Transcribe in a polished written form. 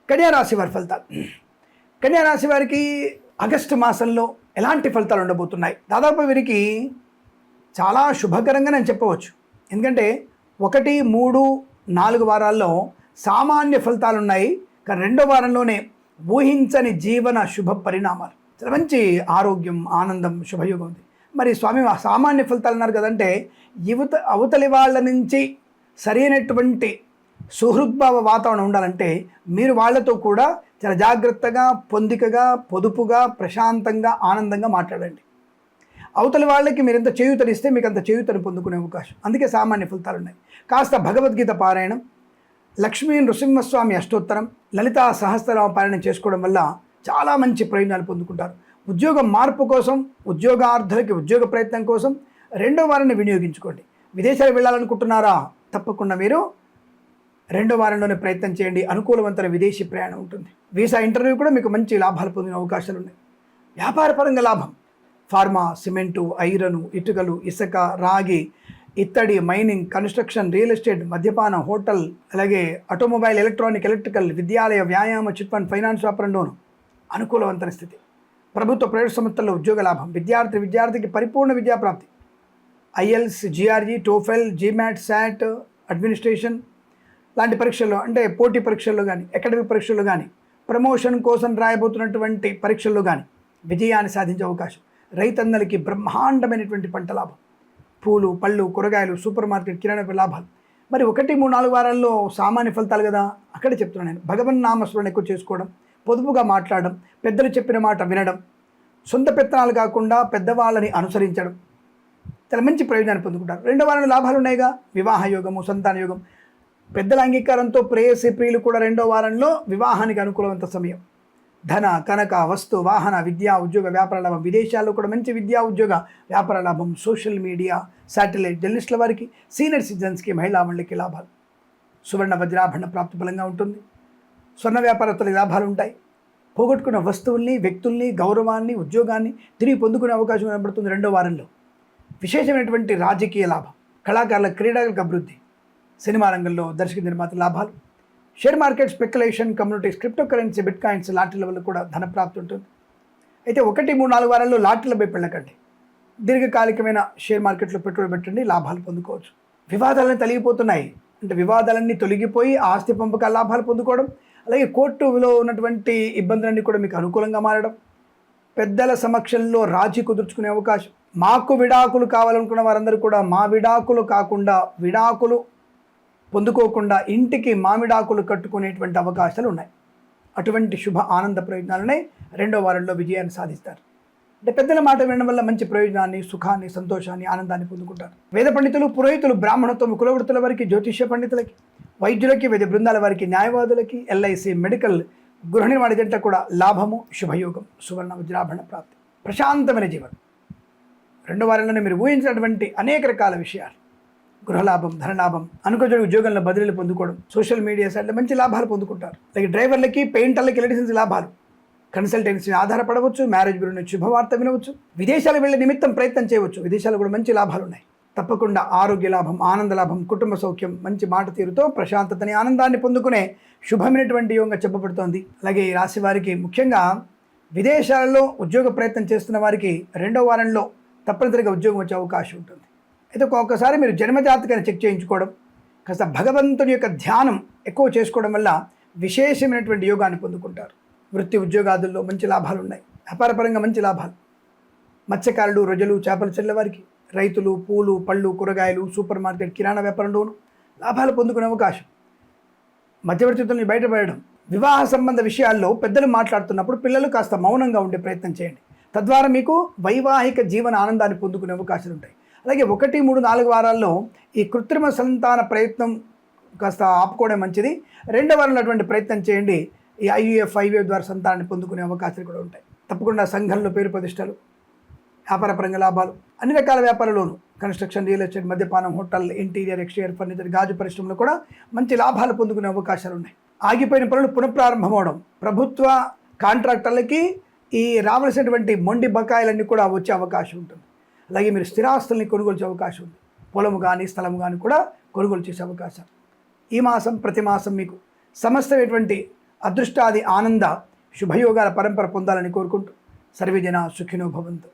కన్యారాశి వారి ఫలితాలు. కన్యారాశి వారికి ఆగస్టు మాసంలో ఎలాంటి ఫలితాలు ఉండబోతున్నాయి? దాదాపు వీరికి చాలా శుభకరంగా నేను చెప్పవచ్చు. ఎందుకంటే 1, 3, 4 వారాల్లో సామాన్య ఫలితాలు ఉన్నాయి. కానీ 2వ వారంలోనే ఊహించని జీవన శుభ పరిణామాలు, చాలా మంచి ఆరోగ్యం, ఆనందం, శుభయోగం ఉంది. మరి స్వామి సామాన్య ఫలితాలు అన్నారు కదంటే, అవతలి వాళ్ళ నుంచి సరైనటువంటి సుహృద్భావ వాతావరణం ఉండాలంటే మీరు వాళ్ళతో కూడా చాలా జాగ్రత్తగా, పొందికగా, పొదుపుగా, ప్రశాంతంగా, ఆనందంగా మాట్లాడండి. అవతలి వాళ్ళకి మీరు ఎంత చేయూతనిస్తే మీకు అంత చేయూతను పొందుకునే అవకాశం. అందుకే సామాన్య ఫలితాలు ఉన్నాయి. కాస్త భగవద్గీత పారాయణం, లక్ష్మీ నృసింహస్వామి అష్టోత్తరం, లలితా సహస్రనామ పారాయణం చేసుకోవడం వల్ల చాలా మంచి ప్రయోజనాలు పొందుకుంటారు. ఉద్యోగం మార్పు కోసం, ఉద్యోగార్థులకి ఉద్యోగ ప్రయత్నం కోసం 2వ వారాన్ని వినియోగించుకోండి. విదేశాలు వెళ్ళాలనుకుంటున్నారా? తప్పకుండా మీరు 2వ వారంలోనే ప్రయత్నం చేయండి. అనుకూలవంతమైన విదేశీ ప్రయాణం ఉంటుంది. వీసా ఇంటర్వ్యూ కూడా మీకు మంచి లాభాలు పొందిన అవకాశాలు ఉన్నాయి. వ్యాపారపరంగా లాభం, ఫార్మా, సిమెంటు, ఐరను, ఇటుకలు, ఇసుక, రాగి, ఇత్తడి, మైనింగ్, కన్స్ట్రక్షన్, రియల్ ఎస్టేట్, మద్యపానం, హోటల్, అలాగే ఆటోమొబైల్, ఎలక్ట్రానిక్, ఎలక్ట్రికల్, విద్యాలయ, వ్యాయామ, చిట్ ఫండ్, ఫైనాన్స్ వ్యాపారంలోను అనుకూలవంతమైన స్థితి. ప్రభుత్వ ప్రైవేట్ సంస్థల్లో ఉద్యోగ లాభం, విద్యార్థికి పరిపూర్ణ విద్యాప్రాప్తి, IELTS, GRE, TOEFL, GMAT, SAT, administration లాంటి పరీక్షల్లో, అంటే పోటీ పరీక్షల్లో కానీ, అకాడమిక్ పరీక్షల్లో కానీ, ప్రమోషన్ కోసం రాయబోతున్నటువంటి పరీక్షల్లో కానీ విజయాన్ని సాధించే అవకాశం. రైతన్నలకి బ్రహ్మాండమైనటువంటి పంట లాభం, పూలు, పళ్ళు, కూరగాయలు, సూపర్ మార్కెట్, కిరాణా లాభాలు. మరి 1, 3, 4 వారాల్లో సామాన్య ఫలితాలు కదా, అక్కడే చెప్తున్నాను నేను. భగవన్ నామస్మరణ ఎక్కువ చేసుకోవడం, పొదుపుగా మాట్లాడడం, పెద్దలు చెప్పిన మాట వినడం, సొంత పెత్తనాలు కాకుండా పెద్దవాళ్ళని అనుసరించడం, చాలా మంచి ప్రయోజనాన్ని పొందుకుంటారు. 2వ వారంలో లాభాలు ఉన్నాయిగా. వివాహ యోగము, సంతాన యోగం, పెద్దల అంగీకారంతో ప్రేయసి ప్రియులు కూడా 2వ వారంలో వివాహానికి అనుకూలవంత సమయం. ధన, కనక, వస్తు, వాహన, విద్యా, ఉద్యోగ, వ్యాపార లాభం, విదేశాల్లో కూడా మంచి విద్యా, ఉద్యోగ, వ్యాపార లాభం, సోషల్ మీడియా, శాటిలైట్, జర్నలిస్టుల వారికి, సీనియర్ సిటిజన్స్కి, మహిళా మండలికి లాభాలు. సువర్ణ వజ్రాభరణ ప్రాప్తి బలంగా ఉంటుంది. స్వర్ణ వ్యాపారస్తులకి లాభాలు ఉంటాయి. పోగొట్టుకున్న వస్తువుల్ని, వ్యక్తుల్ని, గౌరవాన్ని, ఉద్యోగాన్ని తిరిగి పొందుకునే అవకాశం కనబడుతుంది 2వ వారంలో. విశేషమైనటువంటి రాజకీయ లాభం, కళాకారుల, క్రీడాలకు అభివృద్ధి, సినిమా రంగంలో దర్శక నిర్మాత లాభాలు, share market, speculation, communities, crypto currency, bitcoins, లాటరీల వల్ల కూడా ధనప్రాప్తి ఉంటుంది. అయితే 1, 3, 4 వారాల్లో లాటరీలపై వెళ్ళకండి. దీర్ఘకాలికమైన షేర్ మార్కెట్లో పెట్టుబడి పెట్టండి, లాభాలు పొందుకోవచ్చు. వివాదాలన్నీ తొలగిపోతున్నాయి, అంటే వివాదాలన్నీ తొలగిపోయి ఆస్తి పంపకాల లాభాలు పొందుకోవడం, అలాగే కోర్టులో ఉన్నటువంటి ఇబ్బందులన్నీ కూడా మీకు అనుకూలంగా మారడం, పెద్దల సమక్షంలో రాజీ కుదుర్చుకునే అవకాశం. మాకు విడాకులు కావాలనుకున్న వారందరూ కూడా మా విడాకులు కాకుండా, విడాకులు పొందుకోకుండా ఇంటికి మామిడాకులు కట్టుకునేటువంటి అవకాశాలు ఉన్నాయి. అటువంటి శుభ ఆనంద ప్రయోజనాలనే 2వ వారంలో విజయాన్ని సాధిస్తారు. అంటే పెద్దల మాట వినడం వల్ల మంచి ప్రయోజనాన్ని, సుఖాన్ని, సంతోషాన్ని, ఆనందాన్ని పొందుకుంటారు. వేద పండితులు, పురోహితులు, బ్రాహ్మణత్వం, కులవృత్తుల వారికి, జ్యోతిష్య పండితులకి, వైద్యులకి, వైద్య బృందాల వారికి, న్యాయవాదులకి, ఎల్ఐసి, మెడికల్, గృహ నిర్మాణ జంట కూడా లాభము, శుభయోగం, సువర్ణ వజ్రాభరణ ప్రాప్తి, ప్రశాంతమైన జీవనం. 2వ వారంలోనే మీరు ఊహించినటువంటి అనేక రకాల విషయాలు, గృహలాభం, ధనలాభం, అనుకోని ఉద్యోగంలో బదిలీలు పొందుకోవడం, సోషల్ మీడియా సైడ్లో మంచి లాభాలు పొందుకుంటారు. అలాగే డ్రైవర్లకి, పెయింటర్లకి, ఎలక్ట్రీషియన్స్ లాభాలు, కన్సల్టెన్సీని ఆధారపడవచ్చు, మ్యారేజ్ బ్యూరో నుంచి శుభవార్త వినవచ్చు, విదేశాలు వెళ్ళే నిమిత్తం ప్రయత్నం చేయవచ్చు. విదేశాలు కూడా మంచి లాభాలు ఉన్నాయి. తప్పకుండా ఆరోగ్య లాభం, ఆనంద లాభం, కుటుంబ సౌఖ్యం, మంచి మాట తీరుతో ప్రశాంతతని, ఆనందాన్ని పొందుకునే శుభమైనటువంటి యోగంగా చెప్పబడుతోంది. అలాగే ఈ రాశి వారికి ముఖ్యంగా విదేశాలలో ఉద్యోగ ప్రయత్నం చేస్తున్న వారికి 2వ వారంలో తప్పనిసరిగా ఉద్యోగం వచ్చే అవకాశం ఉంటుంది. అయితే ఒక్కొక్కసారి మీరు జన్మజాతకాన్ని చెక్ చేయించుకోవడం, కాస్త భగవంతుని యొక్క ధ్యానం ఎక్కువ చేసుకోవడం వల్ల విశేషమైనటువంటి యోగాన్ని పొందుకుంటారు. వృత్తి ఉద్యోగాదుల్లో మంచి లాభాలు ఉన్నాయి. వ్యాపారపరంగా మంచి లాభాలు. మత్స్యకారులు, రొయ్యలు, చేపలు చెల్లె వారికి, రైతులు, పూలు, పళ్ళు, కూరగాయలు, సూపర్ మార్కెట్, కిరాణా వ్యాపారంలోనూ లాభాలు పొందుకునే అవకాశం. మధ్యవర్తిత్వాన్ని బయటపడడం, వివాహ సంబంధ విషయాల్లో పెద్దలు మాట్లాడుతున్నప్పుడు పిల్లలు కాస్త మౌనంగా ఉండే ప్రయత్నం చేయండి. తద్వారా మీకు వైవాహిక జీవన ఆనందాన్ని పొందుకునే అవకాశాలు ఉంటాయి. అలాగే 1, 3, 4 వారాల్లో ఈ కృత్రిమ సంతాన ప్రయత్నం కాస్త ఆపుకోవడం మంచిది. 2వ వారంలో అటువంటి ప్రయత్నం చేయండి. ఈ IVF ద్వారా సంతానాన్ని పొందుకునే అవకాశాలు కూడా ఉంటాయి. తప్పకుండా సంఘంలో పేరు ప్రతిష్టలు, వ్యాపారపరంగా లాభాలు, అన్ని రకాల వ్యాపారాల్లోనూ, కన్స్ట్రక్షన్, రియల్ ఎస్టేట్, మద్యపానం, హోటల్, ఇంటీరియర్, ఎక్స్టీరియర్, ఫర్నిచర్, గాజు పరిశ్రమలో కూడా మంచి లాభాలు పొందుకునే అవకాశాలు ఉన్నాయి. ఆగిపోయిన పనులు పునఃప్రారంభం అవడం, ప్రభుత్వ కాంట్రాక్టర్లకి ఈ రావాల్సినటువంటి మొండి బకాయిలన్నీ కూడా వచ్చే అవకాశం ఉంటుంది. అలాగే మీరు స్థిరాస్తుల్ని కొనుగోలు చేసే అవకాశం ఉంది. పొలము కానీ, స్థలం కానీ కూడా కొనుగోలు చేసే అవకాశం. ఈ మాసం, ప్రతి మాసం మీకు సమస్తమైనటువంటి అదృష్టాది ఆనంద శుభయోగాల పరంపర పొందాలని కోరుకుంటూ సర్వే జన సుఖినో భవంతు.